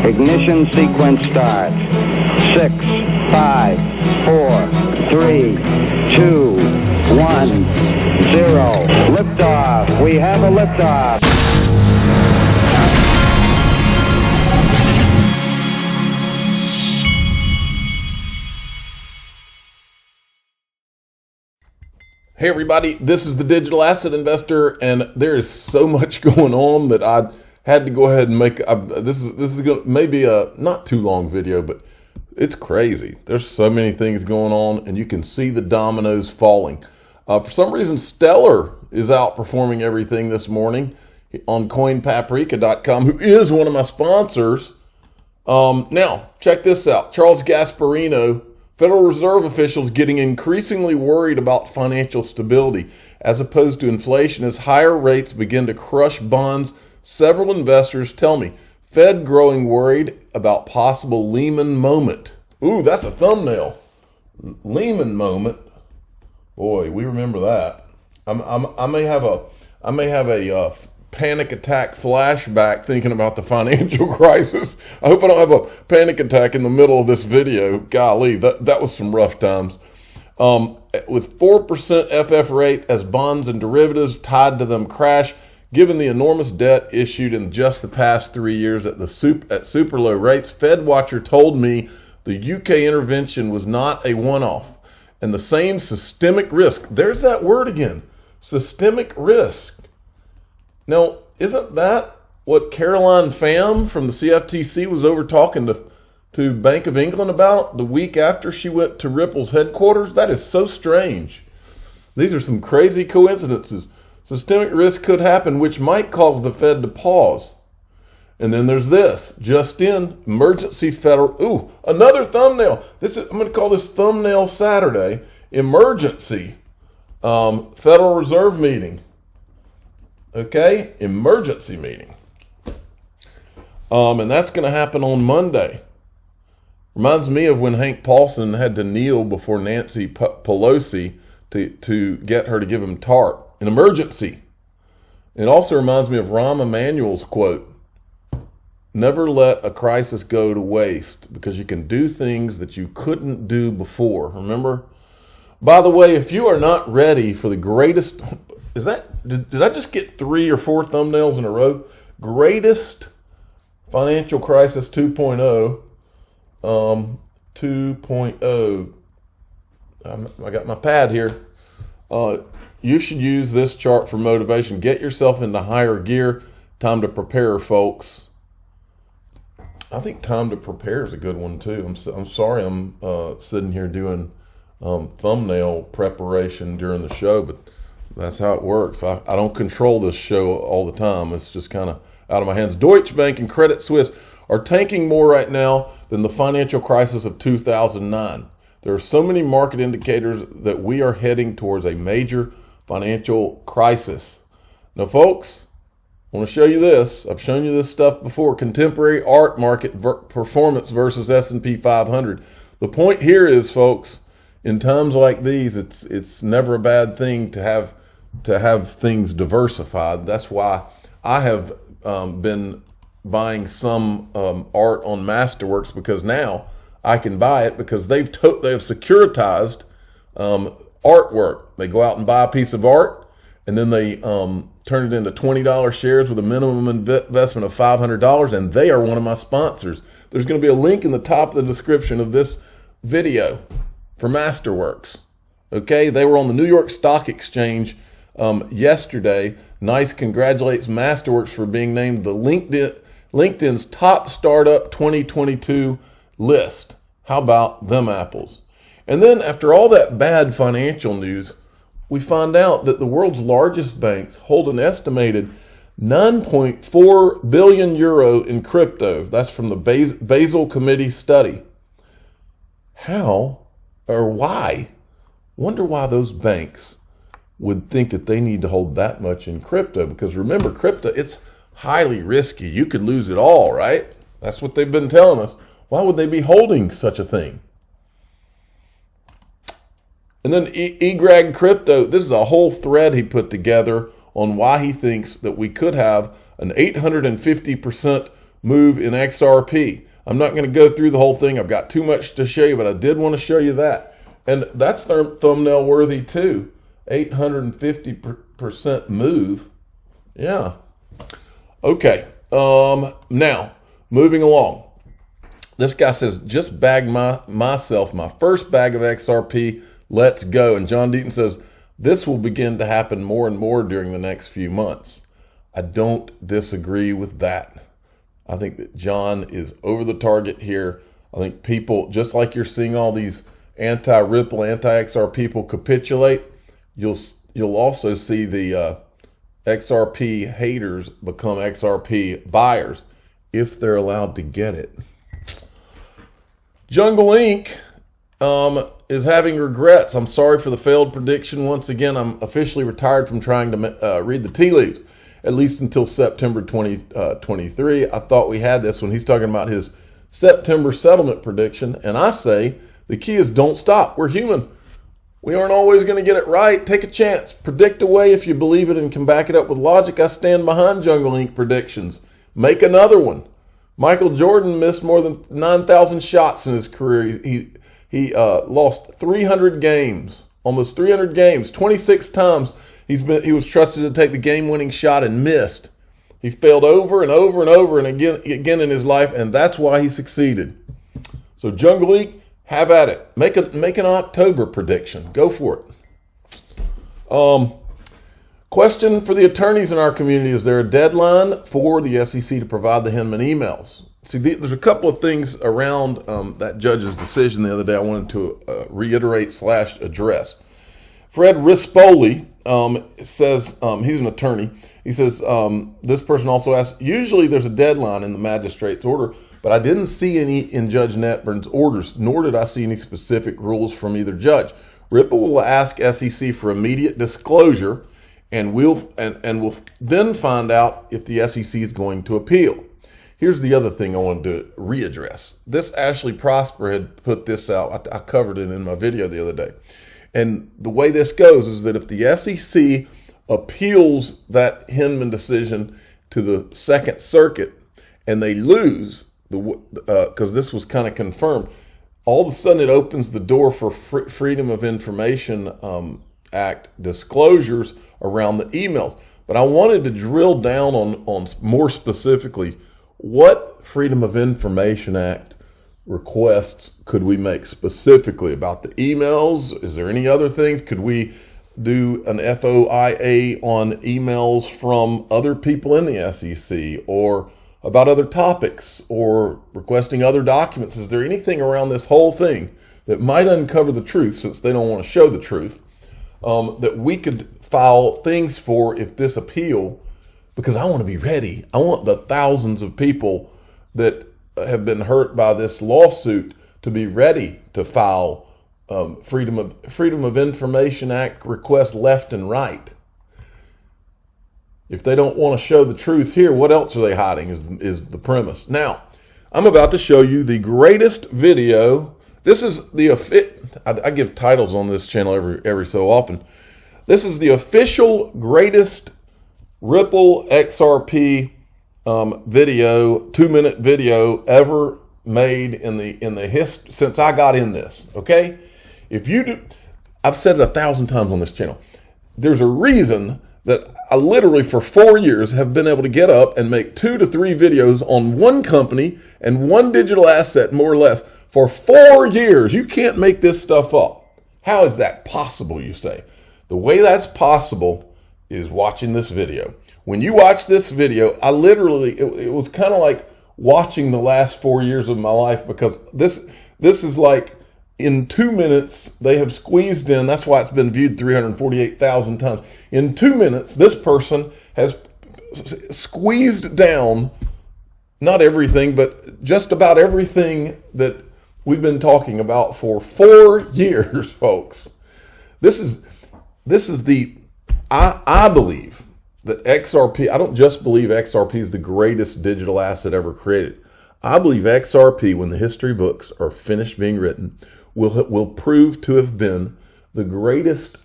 Ignition sequence starts. 6, 5, 4, 3, 2, 1, 0. Liftoff. We have a liftoff. Hey everybody, this is the Digital Asset Investor, and there is so much going on that I had to go ahead and make. This is going to maybe a not too long video, but it's crazy. There's so many things going on, and you can see the dominoes falling. For some reason, Stellar is outperforming everything this morning on CoinPaprika.com, who is one of my sponsors. Now, check this out. Charles Gasparino. Federal Reserve officials getting increasingly worried about financial stability as opposed to inflation as higher rates begin to crush bonds. Several investors tell me Fed growing worried about possible Lehman moment. Ooh, that's a thumbnail. Lehman moment. Boy, we remember that. I may have a panic attack flashback thinking about the financial crisis. I hope I don't have a panic attack in the middle of this video. Golly, that was some rough times. With 4% FF rate as bonds and derivatives tied to them crash, given the enormous debt issued in just the past 3 years at super low rates, Fed Watcher told me the UK intervention was not a one-off. And the same systemic risk, there's that word again, systemic risk. Now, isn't that what Caroline Pham from the CFTC was over talking to Bank of England about the week after she went to Ripple's headquarters? That is so strange. These are some crazy coincidences. Systemic risk could happen, which might cause the Fed to pause. And then there's this, just in, emergency federal, ooh, another thumbnail. I'm going to call this Thumbnail Saturday, emergency Federal Reserve meeting. Okay, emergency meeting. And that's going to happen on Monday. Reminds me of when Hank Paulson had to kneel before Nancy Pelosi to get her to give him TARP. An emergency. It also reminds me of Rahm Emanuel's quote, "Never let a crisis go to waste because you can do things that you couldn't do before." Remember? By the way, if you are not ready for the greatest... Did I just get 3 or 4 thumbnails in a row? Greatest financial crisis 2.0. 2.0. I got my pad here. You should use this chart for motivation. Get yourself into higher gear. Time to prepare, folks. I think time to prepare is a good one too. I'm sorry I'm sitting here doing thumbnail preparation during the show, but that's how it works. I don't control this show all the time. It's just kind of out of my hands. Deutsche Bank and Credit Suisse are tanking more right now than the financial crisis of 2009. There are so many market indicators that we are heading towards a major financial crisis. Now, folks, I want to show you this. I've shown you this stuff before. Contemporary art market performance versus S&P 500. The point here is, folks, in times like these, it's never a bad thing to have things diversified. That's why I have been buying some art on Masterworks, because now I can buy it because they have securitized artwork. They go out and buy a piece of art, and then they turn it into $20 shares with a minimum investment of $500, and they are one of my sponsors. There's going to be a link in the top of the description of this video for Masterworks. Okay, they were on the New York Stock Exchange yesterday. Nice congratulates Masterworks for being named the LinkedIn's top startup 2022 list. How about them apples? And then after all that bad financial news, we find out that the world's largest banks hold an estimated 9.4 billion euro in crypto. That's from the Basel Committee study. How or why? Wonder why those banks would think that they need to hold that much in crypto, because remember, crypto, it's highly risky. You could lose it all, right? That's what they've been telling us. Why would they be holding such a thing? And then eGreg Crypto, this is a whole thread he put together on why he thinks that we could have an 850% move in XRP. I'm not going to go through the whole thing. I've got too much to show you, but I did want to show you that. And that's thumbnail worthy too. 850% move. Yeah. Okay. Now, moving along. This guy says, just bagged myself my first bag of XRP. Let's go. And John Deaton says, this will begin to happen more and more during the next few months. I don't disagree with that. I think that John is over the target here. I think people, just like you're seeing all these anti-Ripple, anti-XR people capitulate, you'll also see the XRP haters become XRP buyers if they're allowed to get it. Jungle Inc. Is having regrets. I'm sorry for the failed prediction. Once again, I'm officially retired from trying to read the tea leaves, at least until September 2023. I thought we had this when he's talking about his September settlement prediction. And I say the key is don't stop. We're human. We aren't always going to get it right. Take a chance. Predict away if you believe it and can back it up with logic. I stand behind Jungle Inc. predictions. Make another one. Michael Jordan missed more than 9,000 shots in his career. He lost 300 games, almost 300 games, 26 times. He was trusted to take the game-winning shot and missed. He failed over and over and over and again in his life, and that's why he succeeded. So Jungle Inc., have at it. Make an October prediction. Go for it. Question for the attorneys in our community: is there a deadline for the SEC to provide the Hinman emails? See, there's a couple of things around that judge's decision the other day I wanted to reiterate / address. Fred Rispoli says, he's an attorney. He says, this person also asked, usually there's a deadline in the magistrate's order, but I didn't see any in Judge Netburn's orders, nor did I see any specific rules from either judge. Ripple will ask SEC for immediate disclosure, and we'll then find out if the SEC is going to appeal. Here's the other thing I wanted to readdress. This Ashley Prosper had put this out. I covered it in my video the other day. And the way this goes is that if the SEC appeals that Hinman decision to the Second Circuit and they lose, because this was kind of confirmed, all of a sudden it opens the door for Freedom of Information Act disclosures around the emails. But I wanted to drill down on more specifically, what Freedom of Information Act requests could we make specifically about the emails? Is there any other things? Could we do an FOIA on emails from other people in the SEC, or about other topics, or requesting other documents? Is there anything around this whole thing that might uncover the truth, since they don't want to show the truth, that we could file things for if this appeal? Because I want to be ready. I want the thousands of people that have been hurt by this lawsuit to be ready to file Freedom of Information Act requests left and right. If they don't want to show the truth here, what else are they hiding is the premise. Now, I'm about to show you the greatest video. This is I give titles on this channel every so often. This is the official greatest Ripple XRP video, 2-minute video ever made in the history since I got in this. Okay, if you do, I've said it 1,000 times on this channel. There's a reason that I literally for 4 years have been able to get up and make 2 to 3 videos on one company and one digital asset, more or less, for 4 years. You can't make this stuff up. How is that possible, you say? The way that's possible is watching this video. When you watch this video, I literally, it was kind of like watching the last 4 years of my life, because this is like, in 2 minutes, they have squeezed in, that's why it's been viewed 348,000 times. In 2 minutes, this person has squeezed down, not everything, but just about everything that we've been talking about for 4 years, folks. This is I believe that XRP, I don't just believe XRP is the greatest digital asset ever created. I believe XRP, when the history books are finished being written, will prove to have been the greatest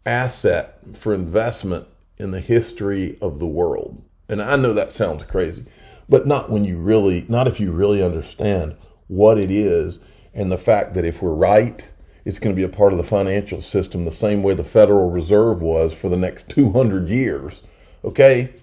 asset for investment in the history of the world. And I know that sounds crazy, but not if you really understand what it is, and the fact that if we're right, it's going to be a part of the financial system the same way the Federal Reserve was for the next 200 years. Okay?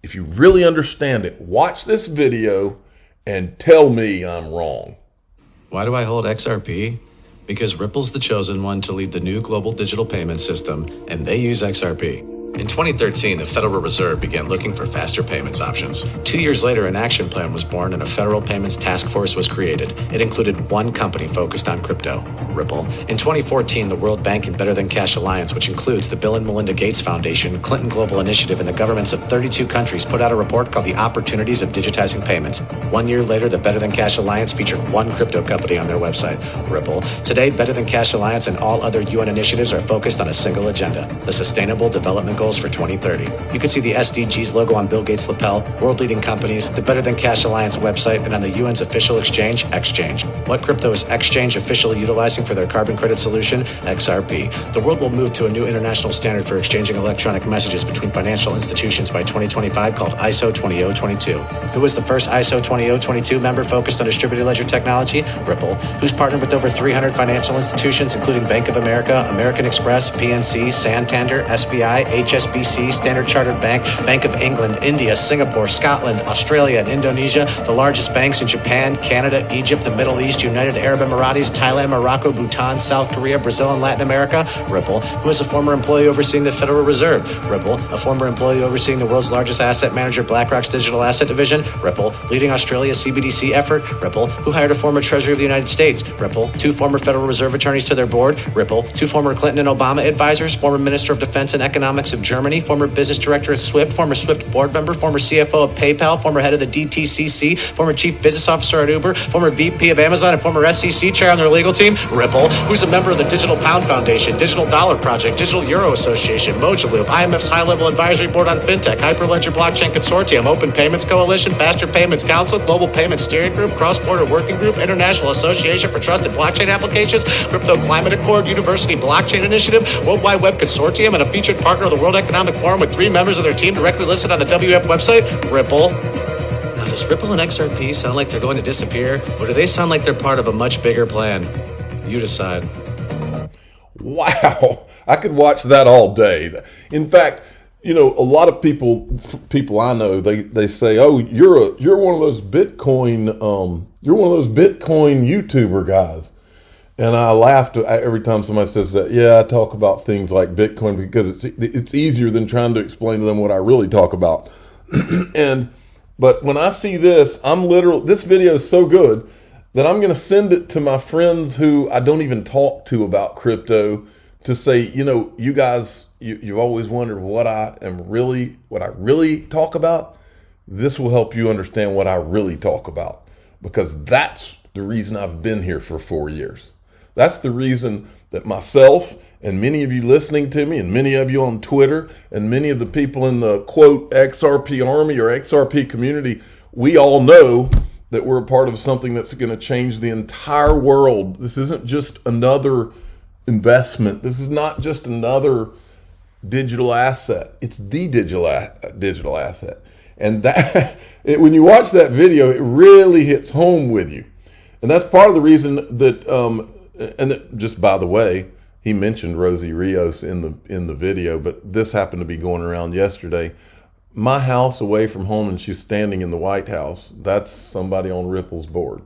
If you really understand it, watch this video and tell me I'm wrong. Why do I hold XRP? Because Ripple's the chosen one to lead the new global digital payment system, and they use XRP. In 2013, the Federal Reserve began looking for faster payments options. 2 years later, an action plan was born and a federal payments task force was created. It included one company focused on crypto, Ripple. In 2014, the World Bank and Better Than Cash Alliance, which includes the Bill and Melinda Gates Foundation, Clinton Global Initiative, and the governments of 32 countries, put out a report called The Opportunities of Digitizing Payments. 1 year later, the Better Than Cash Alliance featured one crypto company on their website, Ripple. Today, Better Than Cash Alliance and all other UN initiatives are focused on a single agenda, the Sustainable Development Goals for 2030. You can see the SDGs logo on Bill Gates' lapel, world-leading companies, the Better Than Cash Alliance website, and on the UN's official exchange, Exchange. What crypto is Exchange officially utilizing for their carbon credit solution? XRP. The world will move to a new international standard for exchanging electronic messages between financial institutions by 2025 called ISO 20022. Who was the first ISO 20022 member focused on distributed ledger technology? Ripple. Who's partnered with over 300 financial institutions, including Bank of America, American Express, PNC, Santander, SBI, HSBC, Standard Chartered Bank, Bank of England, India, Singapore, Scotland, Australia, and Indonesia, the largest banks in Japan, Canada, Egypt, the Middle East, United Arab Emirates, Thailand, Morocco, Bhutan, South Korea, Brazil, and Latin America? Ripple. Who is a former employee overseeing the Federal Reserve? Ripple. A former employee overseeing the world's largest asset manager, BlackRock's digital asset division? Ripple. Leading Australia's CBDC effort? Ripple. Who hired a former Treasury of the United States? Ripple. 2 former Federal Reserve attorneys to their board? Ripple. 2 former Clinton and Obama advisors, former Minister of Defense and Economics of Germany, former business director at Swift, former Swift board member, former CFO of PayPal, former head of the DTCC, former chief business officer at Uber, former VP of Amazon, and former SEC chair on their legal team? Ripple. Who's a member of the Digital Pound Foundation, Digital Dollar Project, Digital Euro Association, Mojaloop, IMF's high-level advisory board on fintech, Hyperledger Blockchain Consortium, Open Payments Coalition, Faster Payments Council, Global Payments Steering Group, Cross-Border Working Group, International Association for Trusted Blockchain Applications, Crypto Climate Accord, University Blockchain Initiative, World Wide Web Consortium, and a featured partner of the World Economic Forum with 3 members of their team directly listed on the WF website? Ripple. Now, does Ripple and XRP sound like they're going to disappear, or do they sound like they're part of a much bigger plan? You decide. Wow, I could watch that all day. In fact, a lot of people I know, they say, "Oh, you're one of those Bitcoin YouTuber guys." And I laughed every time somebody says that. Yeah, I talk about things like Bitcoin because it's easier than trying to explain to them what I really talk about. But when I see this, this video is so good that I'm going to send it to my friends who I don't even talk to about crypto to say, you guys, you've always wondered what I really talk about. This will help you understand what I really talk about, because that's the reason I've been here for 4 years. That's the reason that myself and many of you listening to me and many of you on Twitter and many of the people in the quote XRP army or XRP community, we all know that we're a part of something that's going to change the entire world. This isn't just another investment. This is not just another digital asset. It's the digital asset. And that when you watch that video, it really hits home with you. And that's part of the reason that just by the way, he mentioned Rosie Rios in the video, but this happened to be going around yesterday. My house away from home, and she's standing in the White House. That's somebody on Ripple's board.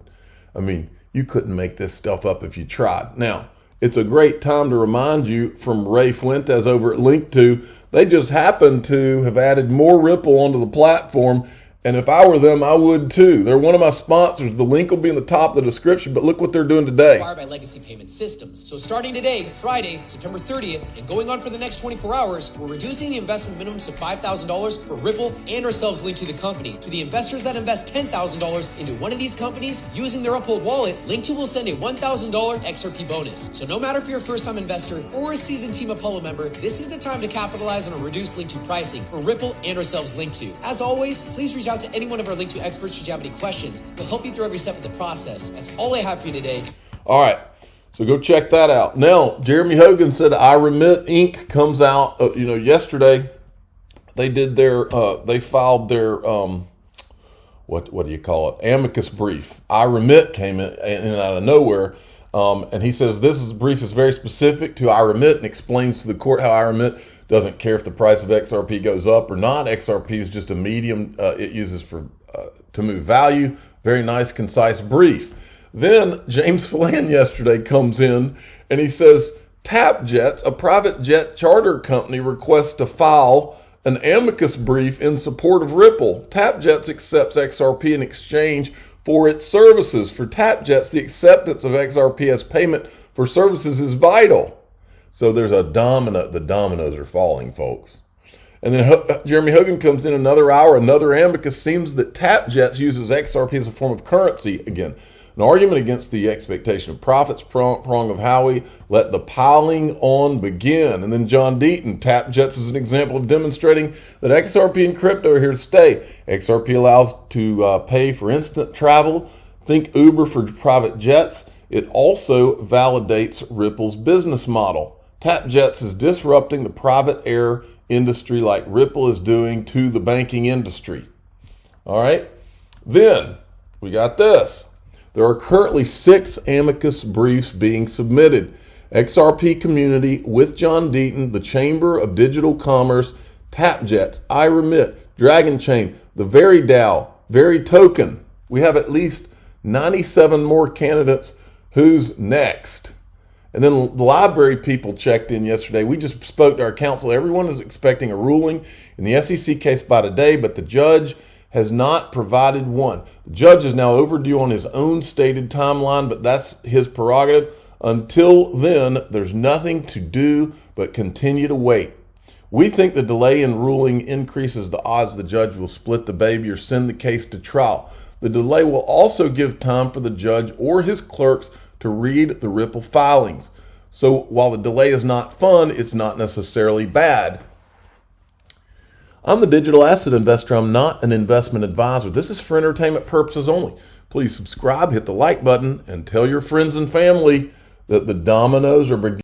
I mean, you couldn't make this stuff up if you tried. Now, it's a great time to remind you from Ray Fuentes over at Link2. They just happen to have added more Ripple onto the platform. And if I were them, I would too. They're one of my sponsors. The link will be in the top of the description, but look what they're doing today. Acquired by Legacy Payment Systems. So starting today, Friday, September 30th, and going on for the next 24 hours, we're reducing the investment minimums to $5,000 for Ripple and ourselves linked to the company. To the investors that invest $10,000 into one of these companies using their Uphold wallet, Link2 will send a $1,000 XRP bonus. So no matter if you're a first-time investor or a seasoned Team Apollo member, this is the time to capitalize on a reduced Link2 pricing for Ripple and ourselves Link2. As always, please reach out to any one of our Link2 experts should you have any questions. They'll help you through every step of the process. That's all I have for you today. All right, so go check that out. Now, Jeremy Hogan said iRemit Inc. comes out. Yesterday they did their they filed their what do you call it? Amicus brief. iRemit came in out of nowhere. And he says this brief is very specific to iRemit and explains to the court how iRemit doesn't care if the price of XRP goes up or not. XRP is just a medium it uses to move value. Very nice, concise brief. Then James Filan yesterday comes in and he says, TapJets, a private jet charter company, requests to file an amicus brief in support of Ripple. TapJets accepts XRP in exchange for its services. For TapJets, the acceptance of XRP as payment for services is vital. So there's a domino. The dominoes are falling, folks. And then Jeremy Hogan comes in another hour. Another amicus seems that TapJets uses XRP as a form of currency. Again, an argument against the expectation of profits prong of Howie. Let the piling on begin. And then John Deaton, TapJets is an example of demonstrating that XRP and crypto are here to stay. XRP allows to pay for instant travel. Think Uber for private jets. It also validates Ripple's business model. TapJets is disrupting the private air industry like Ripple is doing to the banking industry. All right. Then we got this. There are currently 6 amicus briefs being submitted. XRP Community with John Deaton, the Chamber of Digital Commerce, TapJets, iRemit, Dragon Chain, the Very DAO, Very Token. We have at least 97 more candidates. Who's next? And then the library people checked in yesterday. We just spoke to our counsel. Everyone is expecting a ruling in the SEC case by today, but the judge has not provided one. The judge is now overdue on his own stated timeline, but that's his prerogative. Until then, there's nothing to do but continue to wait. We think the delay in ruling increases the odds the judge will split the baby or send the case to trial. The delay will also give time for the judge or his clerks to read the Ripple filings. So while the delay is not fun, it's not necessarily bad. I'm the digital asset investor. I'm not an investment advisor. This is for entertainment purposes only. Please subscribe, hit the like button, and tell your friends and family that the dominoes are beginning.